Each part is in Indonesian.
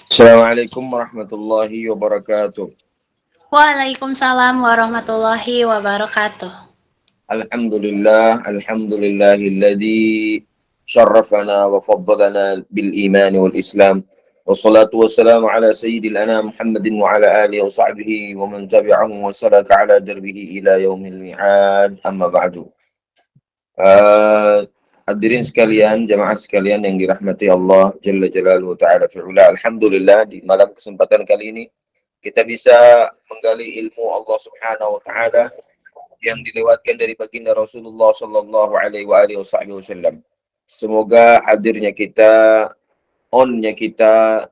Assalamualaikum warahmatullahi wabarakatuh. Waalaikumsalam warahmatullahi wabarakatuh. Alhamdulillahilladzi syarrafana wa faddalana bil iman wal islam. Wassalatu wassalamu ala sayyidil anam Muhammadin wa ala alihi wa sahbihi wa man tabi'ahum wa salaka ala darbihi ila yaumil mi'ad. Amma ba'du. Hadirin sekalian, jamaah sekalian yang dirahmati Allah Jalla Jalaluhu Ta'ala fi'ula. Alhamdulillah di malam kesempatan kali ini kita bisa menggali ilmu Allah Subhanahu wa taala yang dilewatkan dari baginda Rasulullah sallallahu alaihi wasallam. Semoga hadirnya kita, onnya kita,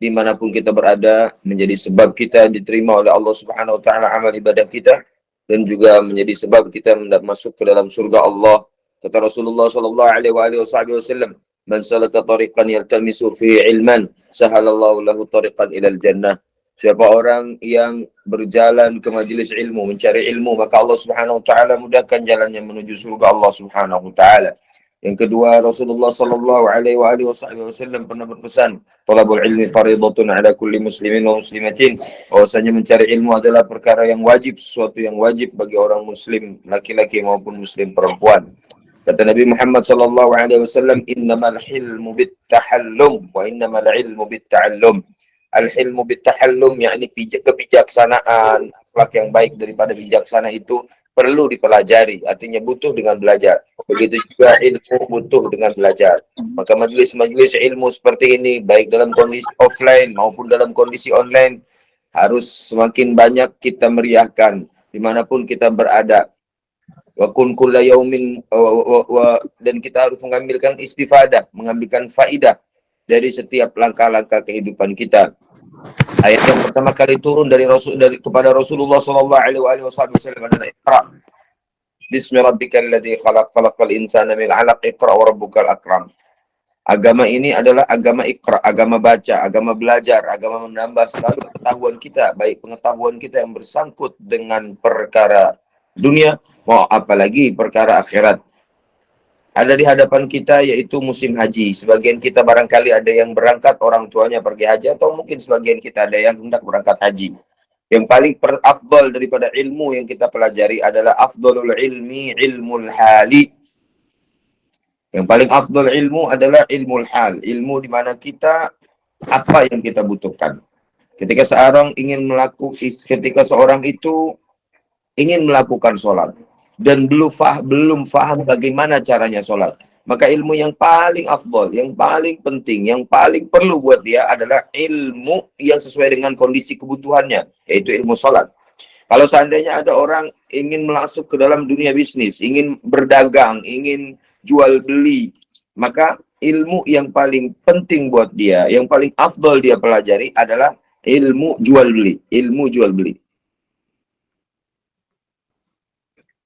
dimanapun kita berada, menjadi sebab kita diterima oleh Allah Subhanahu wa taala amal ibadah kita, dan juga menjadi sebab kita masuk ke dalam surga Allah. Kata Rasulullah sallallahu alaihi wasallam, "Man salaka tariqan yaltamisu fihi ilman, sahalallahu lahu tariqan ilal jannah." Siapa orang yang berjalan ke majelis ilmu, mencari ilmu, maka Allah Subhanahu wa taala mudahkan jalannya menuju surga Allah Subhanahu wa taala. Yang kedua, Rasulullah sallallahu alaihi wasallam pernah berpesan, "Thalabul ilmi fardhatun 'ala kulli muslimin wa muslimatin." Bahwasanya mencari ilmu adalah perkara yang wajib, sesuatu yang wajib bagi orang muslim laki-laki maupun muslim perempuan. Kata Nabi Muhammad sallallahu alaihi wasallam, "Innamal hilmu bittahallum wa innamal ilmu bitta'allum." Al-hilmu bittahallum, yakni kebijaksanaan, akhlak yang baik daripada bijaksana itu perlu dipelajari, artinya butuh dengan belajar. Begitu juga ilmu butuh dengan belajar. Maka majelis-majelis ilmu seperti ini, baik dalam kondisi offline maupun dalam kondisi online, harus semakin banyak kita meriahkan dimanapun kita berada. Wa kun kulla yaumin dan kita harus mengambilkan istifadah, mengambilkan faidah dari setiap langkah-langkah kehidupan kita. Ayat yang pertama kali turun dari kepada Rasulullah sallallahu alaihi wasallam adalah Iqra. Bismi rabbikal ladzi khalaq, khalaqal insana min 'alaq, Iqra wa rabbukal akram. Agama ini adalah agama Iqra, agama baca, agama belajar, agama menambah selalu pengetahuan kita, baik pengetahuan kita yang bersangkut dengan perkara dunia, mau apalagi perkara akhirat. Ada di hadapan kita yaitu musim haji. Sebagian kita barangkali ada yang berangkat, orang tuanya pergi haji, atau mungkin sebagian kita ada yang hendak berangkat haji. Yang paling afdal daripada ilmu yang kita pelajari adalah afdalul ilmi ilmul hali. Yang paling afdal ilmu adalah ilmul hal, ilmu di mana kita apa yang kita butuhkan. Ketika seorang itu ingin melakukan sholat dan belum faham bagaimana caranya sholat, maka ilmu yang paling afdal, yang paling penting, yang paling perlu buat dia adalah ilmu yang sesuai dengan kondisi kebutuhannya, yaitu ilmu sholat. Kalau seandainya ada orang ingin masuk ke dalam dunia bisnis, ingin berdagang, ingin jual beli, maka ilmu yang paling penting buat dia, yang paling afdal dia pelajari adalah ilmu jual beli, ilmu jual beli.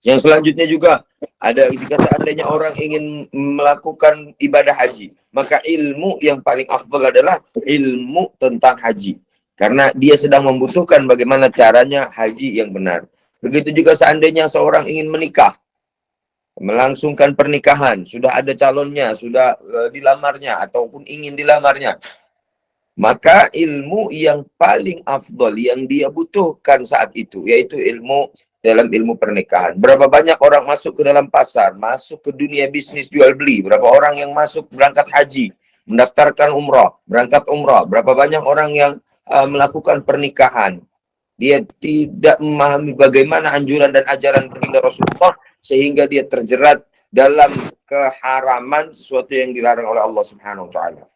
Yang selanjutnya juga ada, jika seandainya orang ingin melakukan ibadah haji, maka ilmu yang paling afdal adalah ilmu tentang haji. Karena dia sedang membutuhkan bagaimana caranya haji yang benar. Begitu juga seandainya seorang ingin menikah, melangsungkan pernikahan, sudah ada calonnya, sudah dilamarnya, ataupun ingin dilamarnya, maka ilmu yang paling afdal yang dia butuhkan saat itu, yaitu ilmu dalam ilmu pernikahan. Berapa banyak orang masuk ke dalam pasar, masuk ke dunia bisnis jual beli, berapa orang yang masuk berangkat haji, mendaftarkan umrah, berangkat umrah, berapa banyak orang yang melakukan pernikahan. Dia tidak memahami bagaimana anjuran dan ajaran baginda Rasulullah, sehingga dia terjerat dalam keharaman sesuatu yang dilarang oleh Allah Subhanahu wa taala.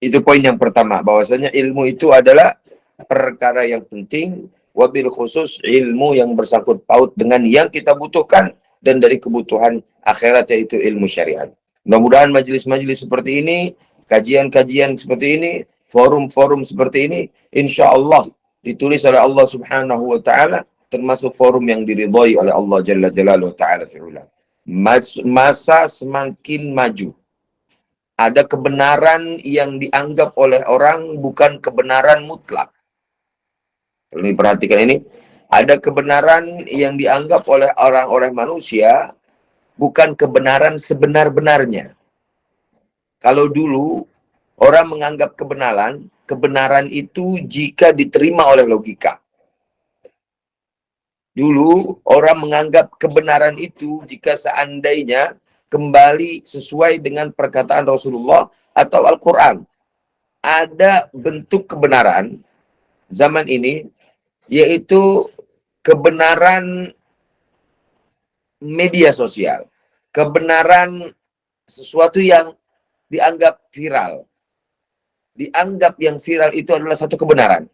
Itu poin yang pertama, bahwasanya ilmu itu adalah perkara yang penting, wabil khusus ilmu yang bersangkut paut dengan yang kita butuhkan dan dari kebutuhan akhirat, yaitu ilmu syariat. Mudah-mudahan majelis-majelis seperti ini, kajian-kajian seperti ini, forum-forum seperti ini, insya Allah ditulis oleh Allah Subhanahu wa taala termasuk forum yang diridhai oleh Allah Jalla Jalaluhu Ta'ala fi'ula. Masa semakin maju, ada kebenaran yang dianggap oleh orang bukan kebenaran mutlak. Kalau diperhatikan ini, Ada kebenaran yang dianggap oleh orang-orang manusia bukan kebenaran sebenar-benarnya. Kalau dulu orang menganggap kebenaran itu jika diterima oleh logika. Dulu orang menganggap kebenaran itu jika seandainya kembali sesuai dengan perkataan Rasulullah atau Al-Quran. Ada bentuk kebenaran zaman ini, yaitu kebenaran media sosial. Kebenaran sesuatu yang dianggap viral. Dianggap yang viral itu adalah satu kebenaran.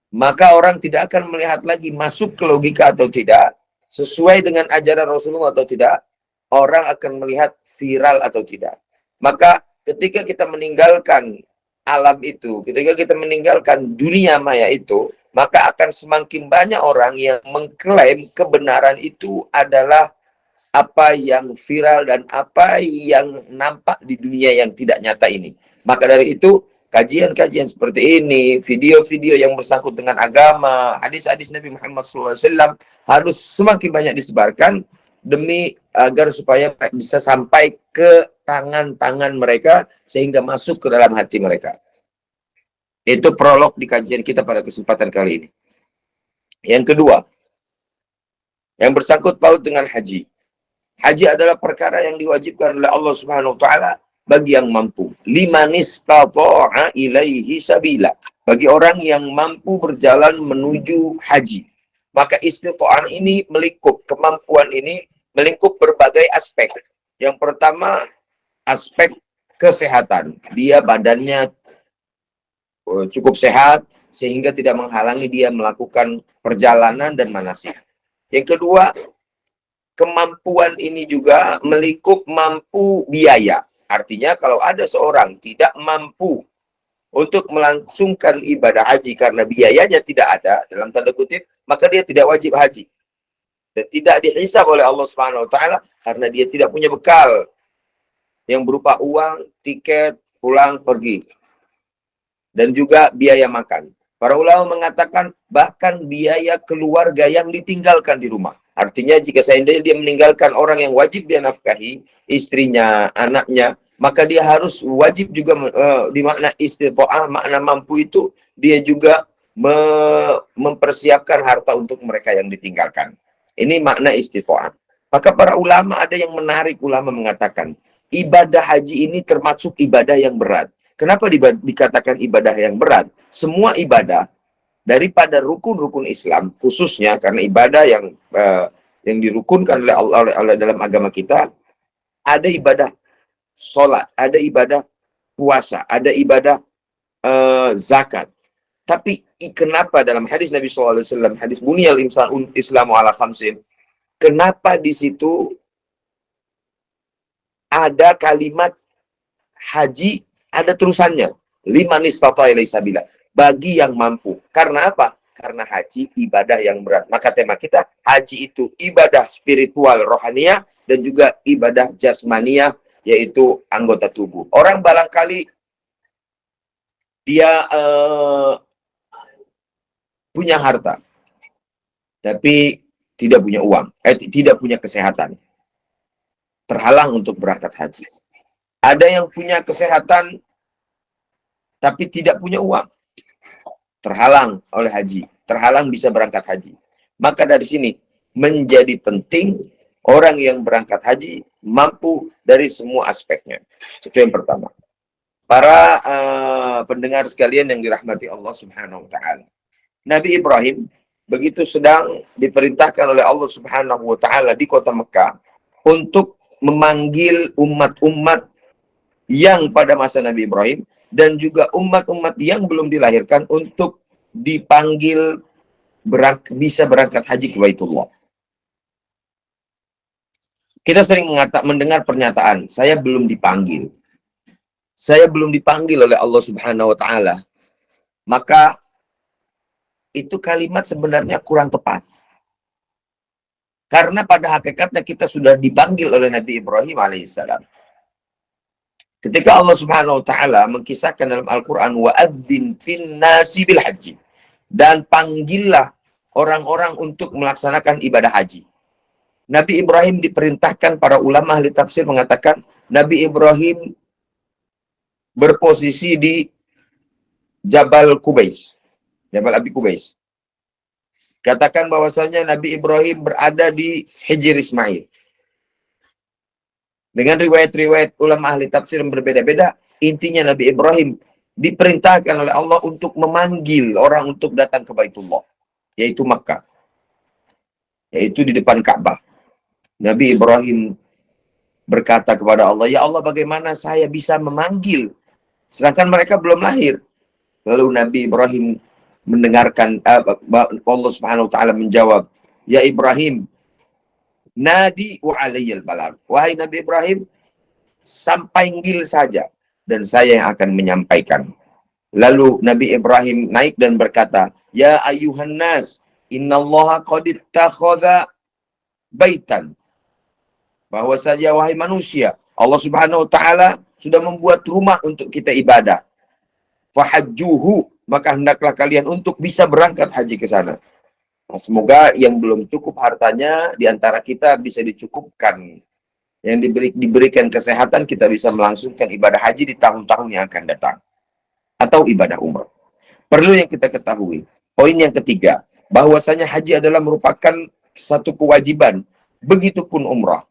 Maka orang tidak akan melihat lagi masuk ke logika atau tidak, sesuai dengan ajaran Rasulullah atau tidak, orang akan melihat viral atau tidak. Maka ketika kita meninggalkan alam itu, ketika kita meninggalkan dunia maya itu, maka akan semakin banyak orang yang mengklaim kebenaran itu adalah apa yang viral dan apa yang nampak di dunia yang tidak nyata ini. Maka dari itu, kajian-kajian seperti ini, video-video yang bersangkut dengan agama, hadis-hadis Nabi Muhammad SAW harus semakin banyak disebarkan demi agar supaya bisa sampai ke tangan-tangan mereka sehingga masuk ke dalam hati mereka. Itu prolog di kajian kita pada kesempatan kali ini. Yang kedua, yang bersangkut paut dengan haji. Haji adalah perkara yang diwajibkan oleh Allah Subhanahu wa taala bagi yang mampu. Liman istata'a ilaihi sabila. Bagi orang yang mampu berjalan menuju haji. Maka istita'ah ini melingkup, kemampuan ini melingkup berbagai aspek. Yang pertama, aspek kesehatan. Dia badannya cukup sehat sehingga tidak menghalangi dia melakukan perjalanan dan manasik. Yang kedua, kemampuan ini juga melingkup mampu biaya. Artinya kalau ada seorang tidak mampu untuk melangsungkan ibadah haji karena biayanya tidak ada, dalam tanda kutip, maka dia tidak wajib haji. Dan tidak dihisab oleh Allah Subhanahu wa taala karena dia tidak punya bekal yang berupa uang, tiket, pulang, pergi. Dan juga biaya makan. Para ulama mengatakan bahkan biaya keluarga yang ditinggalkan di rumah. Artinya jika seandainya dia meninggalkan orang yang wajib dia nafkahi, istrinya, anaknya, maka dia harus wajib juga di makna istita'ah, makna mampu itu, dia juga mempersiapkan harta untuk mereka yang ditinggalkan. Ini makna istita'ah. Maka para ulama ada yang menarik, ulama mengatakan, ibadah haji ini termasuk ibadah yang berat. Kenapa dikatakan ibadah yang berat? Semua ibadah daripada rukun-rukun Islam, khususnya karena ibadah yang dirukunkan oleh Allah dalam agama kita, ada ibadah sholat, ada ibadah puasa, ada ibadah zakat. Tapi kenapa dalam hadis Nabi SAW, hadis Bunyal Islamu ala khamsin, kenapa di situ ada kalimat haji, ada terusannya, liman istata'a ilaihi sabila, bagi yang mampu. Karena apa? Karena haji ibadah yang berat. Maka tema kita, haji itu ibadah spiritual rohaniah dan juga ibadah jasmaniah, yaitu anggota tubuh. Orang barangkali dia punya harta, tapi tidak punya uang, tidak punya kesehatan, terhalang untuk berangkat haji. Ada yang punya kesehatan, tapi tidak punya uang, terhalang oleh haji, terhalang bisa berangkat haji. Maka dari sini menjadi penting orang yang berangkat haji mampu dari semua aspeknya. Itu yang pertama. Para pendengar sekalian yang dirahmati Allah Subhanahu wa taala. Nabi Ibrahim begitu sedang diperintahkan oleh Allah Subhanahu wa taala di kota Mekah untuk memanggil umat-umat yang pada masa Nabi Ibrahim dan juga umat-umat yang belum dilahirkan untuk dipanggil bisa berangkat haji ke Baitullah. Kita sering mendengar pernyataan, saya belum dipanggil. Saya belum dipanggil oleh Allah Subhanahu wa taala. Maka itu kalimat sebenarnya kurang tepat. Karena pada hakikatnya kita sudah dipanggil oleh Nabi Ibrahim alaihissalam. Ketika Allah Subhanahu wa taala mengkisahkan dalam Al-Qur'an, wa'adzin fin nasi bil haji, dan panggillah orang-orang untuk melaksanakan ibadah haji. Nabi Ibrahim diperintahkan, para ulama ahli tafsir mengatakan Nabi Ibrahim berposisi di Jabal Kubais, Jabal Abi Kubais. Katakan bahwasanya Nabi Ibrahim berada di Hijr Ismail. Dengan riwayat-riwayat ulama ahli tafsir yang berbeda-beda, intinya Nabi Ibrahim diperintahkan oleh Allah untuk memanggil orang untuk datang ke Baitullah, yaitu Makkah, yaitu di depan Ka'bah. Nabi Ibrahim berkata kepada Allah, "Ya Allah, bagaimana saya bisa memanggil sedangkan mereka belum lahir?" Lalu Nabi Ibrahim mendengarkan, Allah Subhanahu wa taala menjawab, "Ya Ibrahim, nadi wa alayyal balag." Wahai Nabi Ibrahim, panggil saja dan saya yang akan menyampaikan. Lalu Nabi Ibrahim naik dan berkata, "Ya ayyuhan nas, innallaha qad ittakhadha baitan." Bahwa saja wahai manusia, Allah Subhanahu wa taala sudah membuat rumah untuk kita ibadah. Fahajjuhu, maka hendaklah kalian untuk bisa berangkat haji ke sana. Nah, semoga yang belum cukup hartanya di antara kita bisa dicukupkan. Yang diberikan kesehatan, kita bisa melangsungkan ibadah haji di tahun-tahun yang akan datang. Atau ibadah umrah. Perlu yang kita ketahui. Poin yang ketiga, bahwasanya haji adalah merupakan satu kewajiban. Begitupun umrah.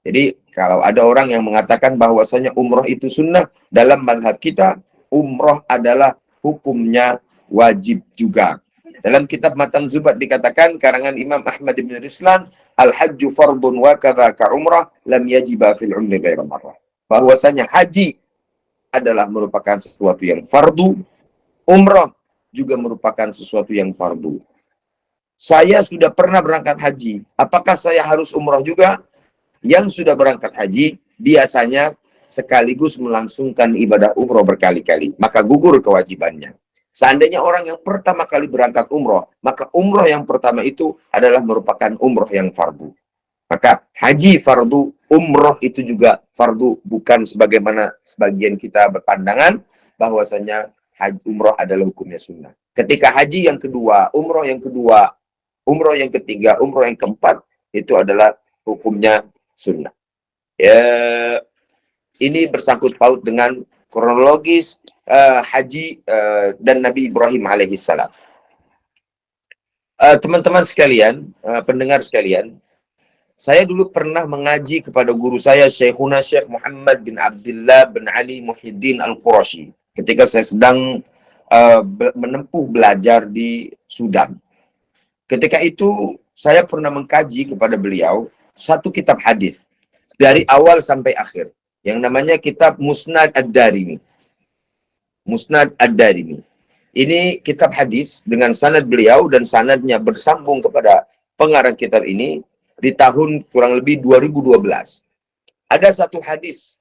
Jadi kalau ada orang yang mengatakan bahwasanya umrah itu sunnah, dalam mazhab kita, umrah adalah hukumnya wajib juga. Dalam kitab Matan Zubat dikatakan, karangan Imam Ahmad bin Rislan, al-hajju fardun wa kadza ka umrah lam yajiba fil umri ghaira marrah. Bahwasanya haji adalah merupakan sesuatu yang fardu, umrah juga merupakan sesuatu yang fardu. Saya sudah pernah berangkat haji, apakah saya harus umrah juga? Yang sudah berangkat haji biasanya sekaligus melangsungkan ibadah umroh berkali-kali, maka gugur kewajibannya. Seandainya orang yang pertama kali berangkat umroh, maka umroh yang pertama itu adalah merupakan umroh yang fardu. Maka haji fardu, umroh itu juga fardu, bukan sebagaimana sebagian kita berpandangan bahwasanya haji umroh adalah hukumnya sunnah. Ketika haji yang kedua, umroh yang kedua, umroh yang ketiga, umroh yang keempat, itu adalah hukumnya sunnah. Ya, ini bersangkut paut dengan kronologis haji dan Nabi Ibrahim alaihissalam. Teman-teman sekalian, pendengar sekalian, saya dulu pernah mengaji kepada guru saya, Syekhuna Syekh Muhammad bin Abdullah bin Ali Muhyiddin Al-Qurashi, ketika saya sedang menempuh belajar di Sudan. Ketika itu, saya pernah mengkaji kepada beliau satu kitab hadis dari awal sampai akhir yang namanya kitab Musnad Ad-Darimi. Musnad Ad-Darimi. Ini kitab hadis dengan sanad beliau dan sanadnya bersambung kepada pengarang kitab ini di tahun kurang lebih 2012. Ada satu hadis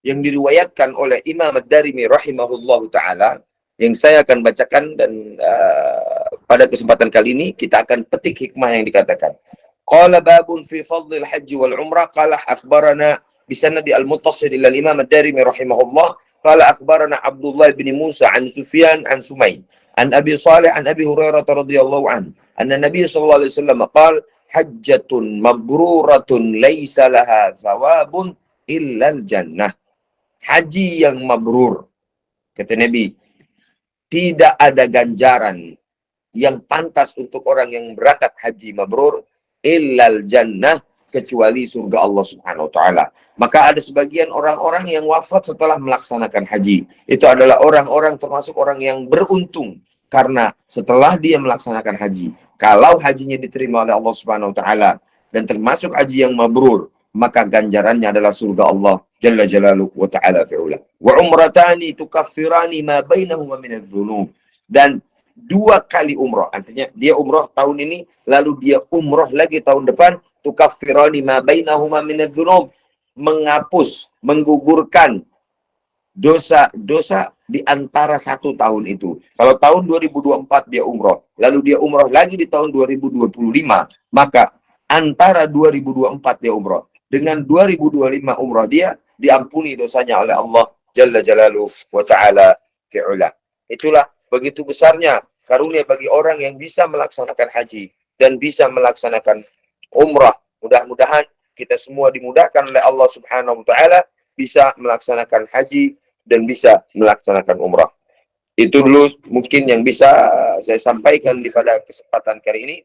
yang diriwayatkan oleh Imam Ad-Darimi rahimahullahu taala yang saya akan bacakan, dan pada kesempatan kali ini kita akan petik hikmah yang dikatakan. Qala babun fi fadlil haji wal umrah, qala akhbarana bisanadi al-muttasil ila al-imam ad-Darimi rahimahullah, qala akhbarana Abdullah bin Musa an Sufyan an Sumayn an Abi Salih an Abi Hurairah radhiyallahu an anna Nabi sallallahu alaihi wasallam qala hajjatun mabruratun laisa laha thawabun illa al-jannah. Haji yang mabrur, kata Nabi, tidak ada ganjaran yang pantas untuk orang yang berangkat haji mabrur illal jannah, kecuali surga Allah Subhanahu wa taala. Maka ada sebagian orang-orang yang wafat setelah melaksanakan haji. Itu adalah orang-orang termasuk orang yang beruntung karena setelah dia melaksanakan haji, kalau hajinya diterima oleh Allah Subhanahu wa taala dan termasuk haji yang mabrur, maka ganjarannya adalah surga Allah Jalla Jalaluhu wa ta'ala fi'ula. Wa umratani tukaffirani ma bainahuma min adh-dhunub. Dan 2 kali umroh, artinya dia umroh tahun ini, lalu dia umroh lagi tahun depan, tukaffirani ma bainahuma min adh-dhunub, menghapus, menggugurkan dosa-dosa di antara 1 tahun itu. Kalau tahun 2024 dia umroh, lalu dia umroh lagi di tahun 2025, maka antara 2024 dia umroh dengan 2025 umroh dia, diampuni dosanya oleh Allah Jalla Jalaluhu wa ta'ala fi'ula. Itulah begitu besarnya karunia bagi orang yang bisa melaksanakan haji dan bisa melaksanakan umrah. Mudah-mudahan kita semua dimudahkan oleh Allah Subhanahu wa taala bisa melaksanakan haji dan bisa melaksanakan umrah. Itu dulu mungkin yang bisa saya sampaikan di pada kesempatan kali ini.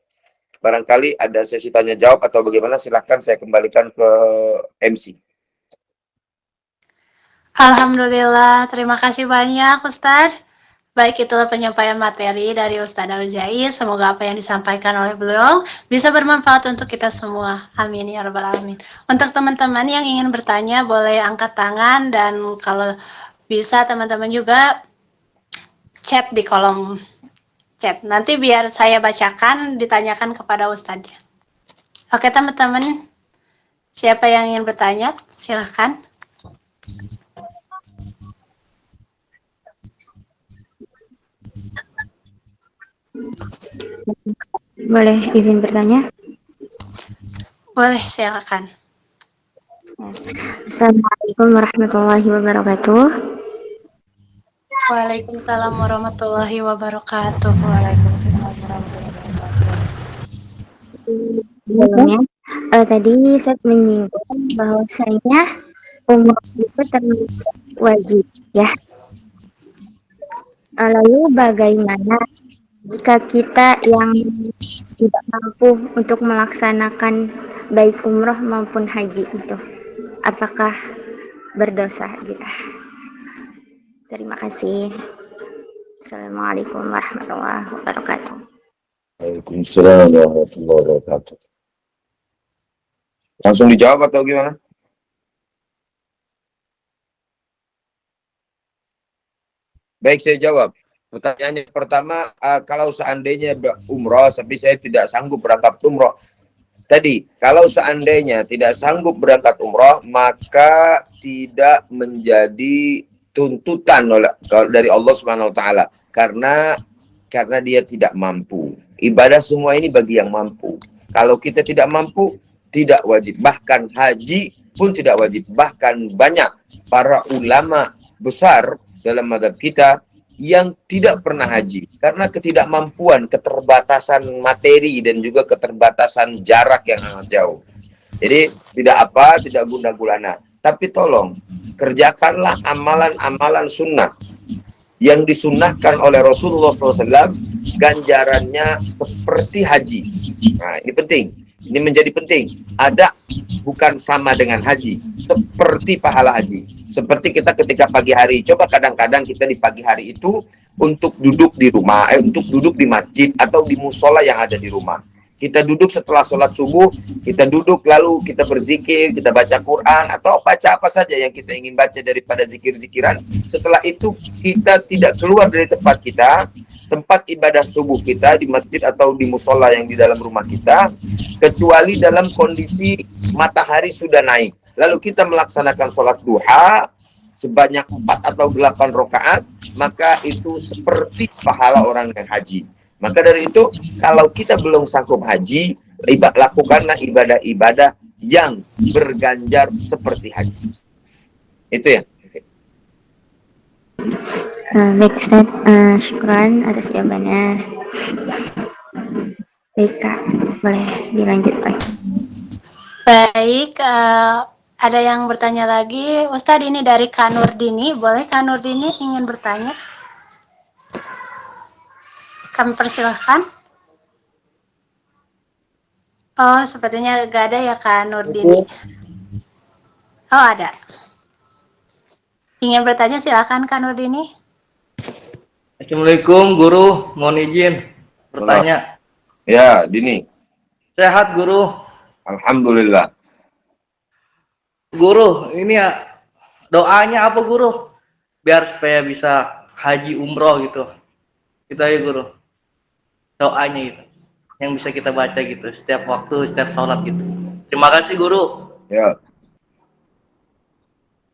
Barangkali ada sesi tanya jawab atau bagaimana, silahkan saya kembalikan ke MC. Alhamdulillah, terima kasih banyak Ustadz. Baik, itulah penyampaian materi dari Ustadz Al-Jais. Semoga apa yang disampaikan oleh beliau bisa bermanfaat untuk kita semua. Amin ya rabbal alamin. Untuk teman-teman yang ingin bertanya boleh angkat tangan, dan kalau bisa teman-teman juga chat di kolom chat. Nanti biar saya bacakan, ditanyakan kepada Ustadznya. Oke teman-teman, siapa yang ingin bertanya? Silahkan. Boleh izin bertanya? Boleh, silakan. Assalamualaikum warahmatullahi wabarakatuh. Waalaikumsalam warahmatullahi wabarakatuh. Waalaikumsalam warahmatullahi wabarakatuh. Sebelumnya, tadi saya menyinggung bahwasanya umroh itu termasuk wajib, ya. Lalu bagaimana jika kita yang tidak mampu untuk melaksanakan baik umroh maupun haji itu? Apakah berdosa gitu? Terima kasih. Assalamualaikum warahmatullahi wabarakatuh. Waalaikumsalam warahmatullahi wabarakatuh. Langsung dijawab atau gimana? Baik, saya jawab. Pertanyaannya pertama, kalau seandainya umroh tapi saya tidak sanggup berangkat umroh. Tadi, kalau seandainya tidak sanggup berangkat umroh, maka tidak menjadi tuntutan dari Allah Subhanahu wa taala karena dia tidak mampu. Ibadah semua ini bagi yang mampu. Kalau kita tidak mampu, tidak wajib. Bahkan haji pun tidak wajib. Bahkan banyak para ulama besar dalam mazhab kita yang tidak pernah haji karena ketidakmampuan, keterbatasan materi dan juga keterbatasan jarak yang sangat jauh. Jadi tidak guna gulana. Tapi tolong kerjakanlah amalan-amalan sunnah yang disunnahkan oleh Rasulullah SAW, ganjarannya seperti haji. Nah, ini penting. Ini menjadi penting. Ada bukan sama dengan haji, seperti pahala haji. Seperti kita ketika pagi hari, coba kadang-kadang kita di pagi hari itu untuk duduk di rumah, untuk duduk di masjid atau di musola yang ada di rumah. Kita duduk setelah sholat subuh, kita duduk lalu kita berzikir, kita baca Quran, atau baca apa saja yang kita ingin baca daripada zikir-zikiran. Setelah itu kita tidak keluar dari tempat kita, tempat ibadah subuh kita di masjid atau di musola yang di dalam rumah kita, kecuali dalam kondisi matahari sudah naik. Lalu kita melaksanakan sholat duha sebanyak 4 atau 8 rakaat, maka itu seperti pahala orang yang haji. Maka dari itu, kalau kita belum sanggup haji, lakukanlah ibadah-ibadah yang berganjar seperti haji. Itu ya. Baik, Ustaz. Syukran atas jawabannya. Baik, Kak. Boleh dilanjutkan. Baik, ada yang bertanya lagi. Ustadz, ini dari Kak Nurdini. Boleh Kak Nurdini ingin bertanya? Kami persilahkan. Oh, sepertinya gak ada ya Kak Nurdini. Oh, ada. Ingin bertanya silakan Kak Nurdini. Assalamualaikum Guru, mohon izin bertanya. Ya, Dini. Sehat Guru? Alhamdulillah. Guru, ini ya doanya apa Guru? Biar supaya bisa haji umroh gitu. Gitu aja Guru. Doanya gitu. Yang bisa kita baca gitu setiap waktu, setiap sholat gitu. Terima kasih Guru. Ya.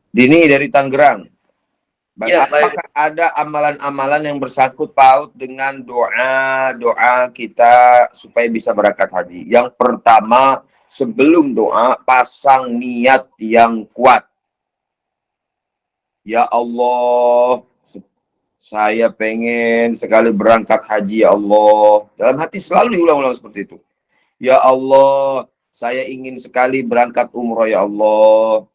Dini dari Tangerang. Ya, apakah ada amalan-amalan yang bersangkut paut dengan doa kita supaya bisa berangkat haji? Yang pertama, sebelum doa, pasang niat yang kuat. Ya Allah, saya pengen sekali berangkat haji ya Allah. Dalam hati selalu diulang-ulang seperti itu. Ya Allah, saya ingin sekali berangkat umroh ya Allah.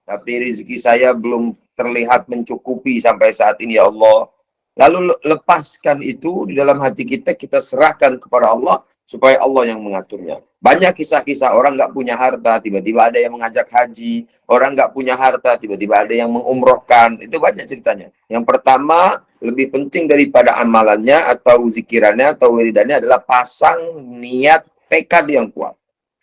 Tapi rezeki saya belum terlihat mencukupi sampai saat ini ya Allah. Lalu lepaskan itu di dalam hati kita, kita serahkan kepada Allah supaya Allah yang mengaturnya. Banyak kisah-kisah orang nggak punya harta, tiba-tiba ada yang mengajak haji. Orang nggak punya harta, tiba-tiba ada yang mengumrohkan. Itu banyak ceritanya. Yang pertama, lebih penting daripada amalannya atau zikirannya atau wiridannya adalah pasang niat tekad yang kuat.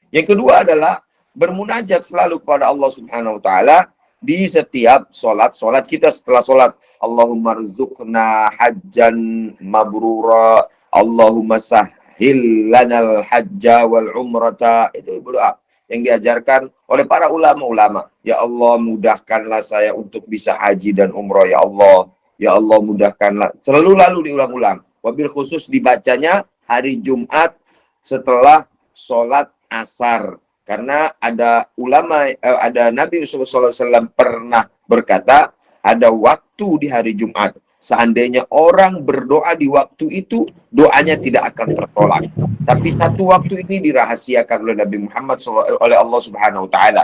Yang kedua adalah bermunajat selalu kepada Allah Subhanahu wa taala di setiap solat kita. Setelah solat, Allahumma rzuqna hajjan mabrura, Allahumma sahhil lanal hajja wal umrata. Itu doa yang diajarkan oleh para ulama-ulama. Ya Allah, mudahkanlah saya untuk bisa haji dan umroh ya Allah. Ya Allah, mudahkanlah. Selalu lalu diulang-ulang. Wabil khusus dibacanya hari Jumat setelah solat asar. Karena ada ulama, ada Nabi SAW pernah berkata, ada waktu di hari Jumat. Seandainya orang berdoa di waktu itu, doanya tidak akan tertolak. Tapi satu waktu ini dirahasiakan oleh Nabi Muhammad oleh Allah Subhanahu wa taala.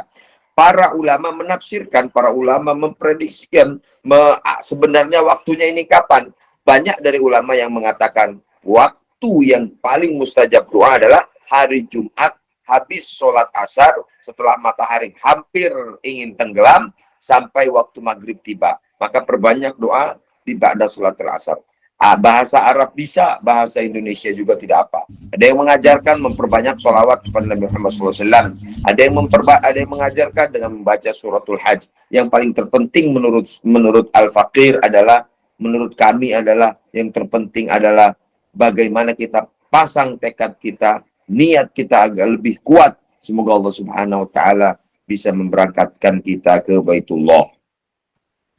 Para ulama menafsirkan, para ulama memprediksikan sebenarnya waktunya ini kapan. Banyak dari ulama yang mengatakan waktu yang paling mustajab doa adalah hari Jumat habis sholat asar, setelah matahari hampir ingin tenggelam sampai waktu maghrib tiba. Maka perbanyak doa di ba'da sholat asar. Bahasa Arab bisa, bahasa Indonesia juga tidak apa. Ada yang mengajarkan memperbanyak sholawat kepada Nabi Muhammad SAW. Ada yang mengajarkan dengan membaca suratul Hajj. Yang paling terpenting menurut Al-Faqir adalah, menurut kami adalah, yang terpenting adalah bagaimana kita pasang tekad kita, niat kita agak lebih kuat. Semoga Allah Subhanahu wa taala bisa memberangkatkan kita ke Baitullah.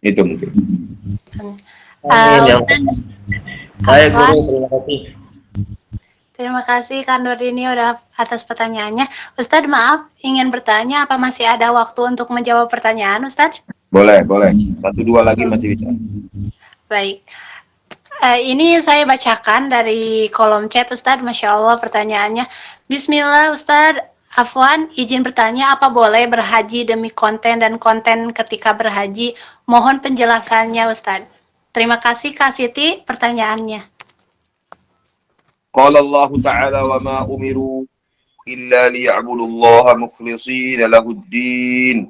Itu mungkin. Amin ya. Baik Afwan, guru, terima kasih. terima kasih Kak Nurdini udah atas pertanyaannya. Ustadz, maaf, ingin bertanya, apa masih ada waktu untuk menjawab pertanyaan, Ustadz? Boleh. 1-2 lagi masih bisa. Baik. Ini saya bacakan dari kolom chat, Ustadz. Masya Allah pertanyaannya. Bismillah, Ustadz. Afwan, izin bertanya, apa boleh berhaji demi konten dan konten ketika berhaji? Mohon penjelasannya, Ustadz. Terima kasih, Kak Siti, pertanyaannya. Qala Allah Ta'ala wa ma umiru illa liya'budullaha mukhlishina lahuddin.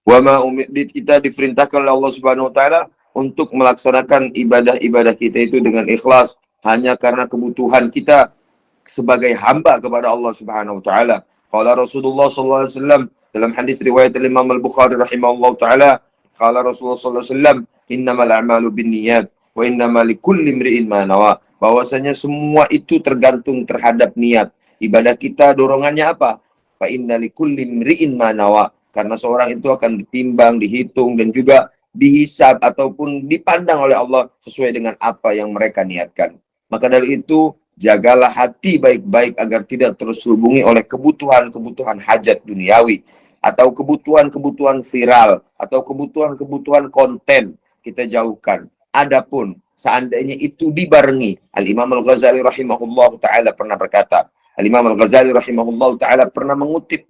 Wa ma kita diperintahkan oleh Allah Subhanahu wa taala untuk melaksanakan ibadah-ibadah kita itu dengan ikhlas hanya karena kebutuhan kita sebagai hamba kepada Allah Subhanahu wa taala. Qala Rasulullah sallallahu alaihi wasallam dalam hadis riwayat Imam Al-Bukhari rahimahullahu taala, qala Rasulullah sallallahu alaihi wasallam, innamal a'malu binniyat wa innamal likulli imri'in ma nawa. Bahwasanya semua itu tergantung terhadap niat. Ibadah kita dorongannya apa? Fa inna likulli imri'in ma nawa. Karena seorang itu akan ditimbang, dihitung dan juga dihisab ataupun dipandang oleh Allah sesuai dengan apa yang mereka niatkan. Maka dari itu, jagalah hati baik-baik agar tidak terus hubungi oleh kebutuhan-kebutuhan hajat duniawi atau kebutuhan-kebutuhan viral atau kebutuhan-kebutuhan konten. Kita jauhkan. Adapun seandainya itu dibarengi, Al-Imam Al-Ghazali rahimahullah ta'ala pernah berkata, Al-Imam Al-Ghazali rahimahullah ta'ala pernah mengutip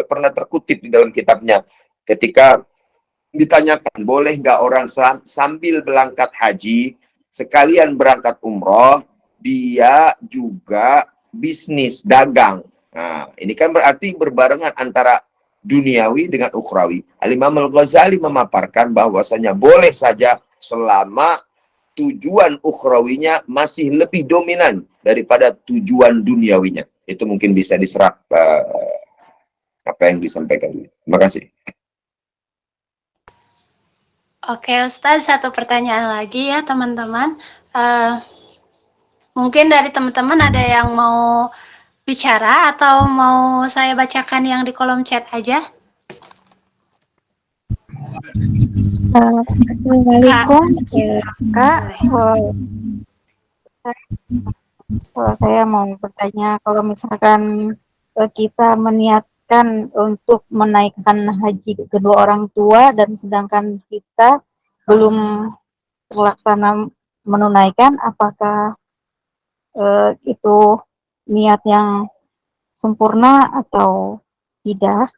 pernah terkutip di dalam kitabnya ketika ditanyakan, boleh nggak orang sambil berangkat haji sekalian berangkat umroh, dia juga bisnis dagang. Nah, ini kan berarti berbarengan antara duniawi dengan ukhrawi. Al-Imam Al-Ghazali memaparkan bahwasanya boleh saja selama tujuan ukhrawinya masih lebih dominan daripada tujuan duniawinya. Itu mungkin bisa diserap apa yang disampaikan. Terima kasih. Oke, Ustadz, satu pertanyaan lagi ya, teman-teman. Mungkin dari teman-teman ada yang mau bicara atau mau saya bacakan yang di kolom chat aja? Assalamualaikum Kak. Kalau saya mau bertanya, kalau misalkan kita meniatkan untuk menaikkan haji kedua orang tua dan sedangkan kita belum terlaksana menunaikan, apakah itu niat yang sempurna atau tidak?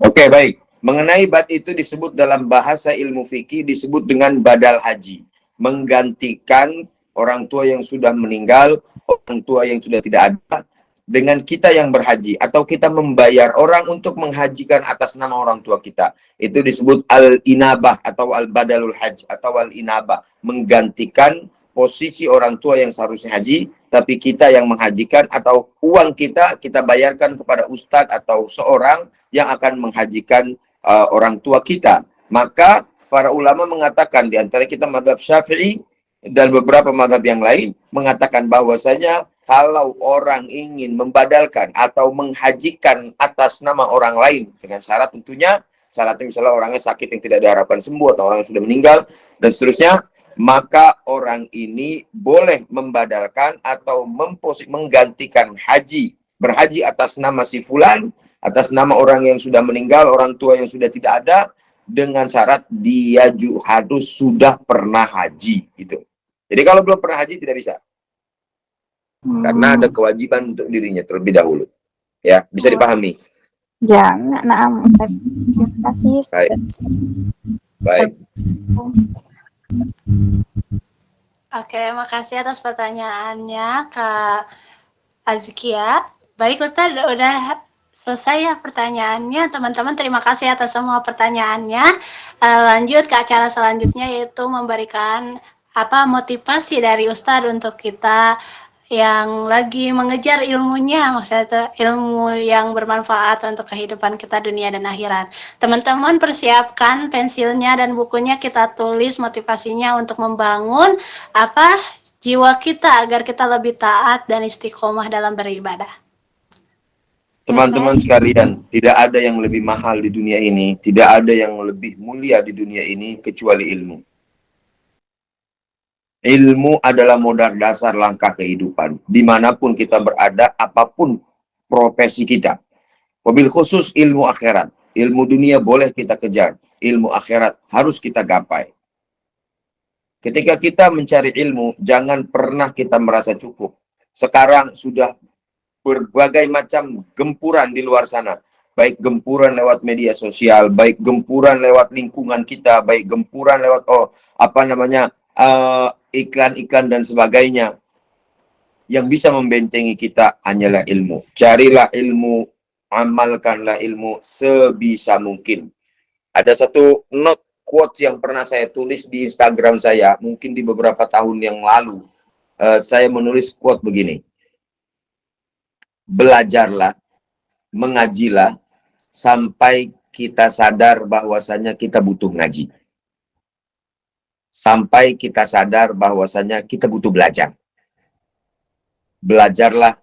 Oke, baik. Mengenai bad itu disebut dalam bahasa ilmu fikih disebut dengan badal haji. Menggantikan orang tua yang sudah meninggal, orang tua yang sudah tidak ada, dengan kita yang berhaji. Atau kita membayar orang untuk menghajikan atas nama orang tua kita. Itu disebut al-inabah atau al-badalul haj atau al-inabah. Menggantikan posisi orang tua yang seharusnya haji, tapi kita yang menghajikan, atau uang kita bayarkan kepada ustadz atau seorang yang akan menghajikan orang tua kita. Maka para ulama mengatakan, di antara kita mazhab Syafi'i dan beberapa mazhab yang lain mengatakan bahwasanya kalau orang ingin membadalkan atau menghajikan atas nama orang lain dengan syarat, tentunya syaratnya misalnya orangnya sakit yang tidak diharapkan sembuh atau orang yang sudah meninggal dan seterusnya, maka orang ini boleh membadalkan atau menggantikan berhaji atas nama si fulan, atas nama orang yang sudah meninggal, orang tua yang sudah tidak ada, dengan syarat dia harus sudah pernah haji gitu. Jadi kalau belum pernah haji tidak bisa. Karena ada kewajiban untuk dirinya terlebih dahulu. Ya, bisa dipahami. Ya, nah, Ustaz. Terima kasih. Baik. Baik. Oke, makasih atas pertanyaannya Kak Azkia. Baik Ustaz, udah selesai ya pertanyaannya. Teman-teman terima kasih atas semua pertanyaannya. Lanjut ke acara selanjutnya, yaitu memberikan motivasi dari Ustadz untuk kita yang lagi mengejar ilmunya, maksudnya itu ilmu yang bermanfaat untuk kehidupan kita dunia dan akhirat. Teman-teman persiapkan pensilnya dan bukunya, kita tulis motivasinya untuk membangun jiwa kita agar kita lebih taat dan istiqomah dalam beribadah. Teman-teman sekalian, tidak ada yang lebih mahal di dunia ini, tidak ada yang lebih mulia di dunia ini kecuali ilmu. Ilmu adalah modal dasar langkah kehidupan. Dimanapun kita berada, apapun profesi kita. Wabil khusus ilmu akhirat. Ilmu dunia boleh kita kejar. Ilmu akhirat harus kita gapai. Ketika kita mencari ilmu, jangan pernah kita merasa cukup. Sekarang sudah berbagai macam gempuran di luar sana. Baik gempuran lewat media sosial, baik gempuran lewat lingkungan kita, baik gempuran lewat iklan-iklan dan sebagainya. Yang bisa membentengi kita hanyalah ilmu. Carilah ilmu, amalkanlah ilmu sebisa mungkin. Ada satu quote yang pernah saya tulis di Instagram saya, mungkin di beberapa tahun yang lalu. Saya menulis quote begini. Belajarlah, mengajilah, sampai kita sadar bahwasanya kita butuh ngaji. Sampai kita sadar bahwasanya kita butuh belajar. Belajarlah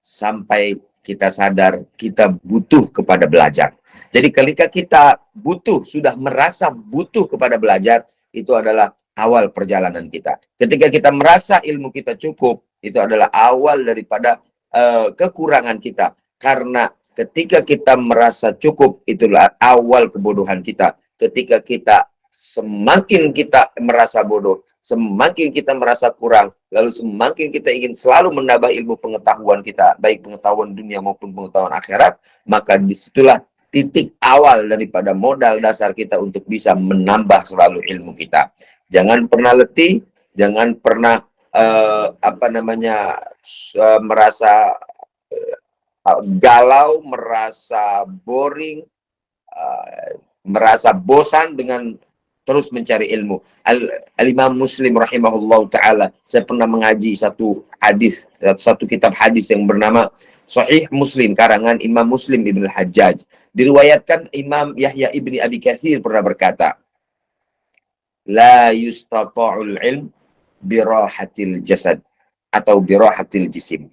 sampai kita sadar kita butuh kepada belajar. Jadi ketika kita sudah merasa butuh kepada belajar, itu adalah awal perjalanan kita. Ketika kita merasa ilmu kita cukup, itu adalah awal daripada kekurangan kita. Karena ketika kita merasa cukup, itulah awal kebodohan kita. Ketika semakin kita merasa bodoh, semakin kita merasa kurang, lalu semakin kita ingin selalu menambah ilmu pengetahuan kita, baik pengetahuan dunia maupun pengetahuan akhirat, maka disitulah titik awal daripada modal dasar kita untuk bisa menambah selalu ilmu kita. Jangan pernah letih, jangan pernah merasa galau, merasa boring, merasa bosan dengan terus mencari ilmu. Al-Imam Muslim rahimahullah ta'ala, saya pernah mengaji satu kitab hadis yang bernama Sahih Muslim, karangan Imam Muslim Ibn al-Hajjaj. Diriwayatkan Imam Yahya Ibni Abi Katsir pernah berkata, la yustata'ul ilm birahatil jasad atau birahatil jisim.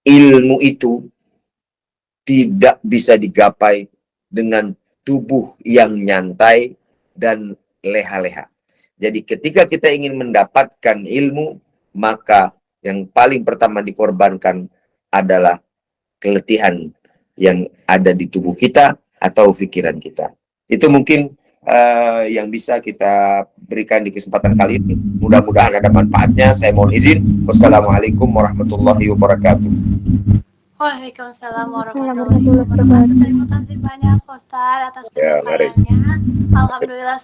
Ilmu itu tidak bisa digapai dengan tubuh yang nyantai dan leha-leha. Jadi ketika kita ingin mendapatkan ilmu, maka yang paling pertama dikorbankan adalah keletihan yang ada di tubuh kita atau pikiran kita. Itu mungkin yang bisa kita berikan di kesempatan kali ini. Mudah-mudahan ada manfaatnya. Saya mohon izin. Wassalamualaikum warahmatullahi wabarakatuh. Waalaikumsalam warahmatullahi wabarakatuh. Terima kasih banyak Ustaz atas Ya, mari. penyampaiannya. Alhamdulillah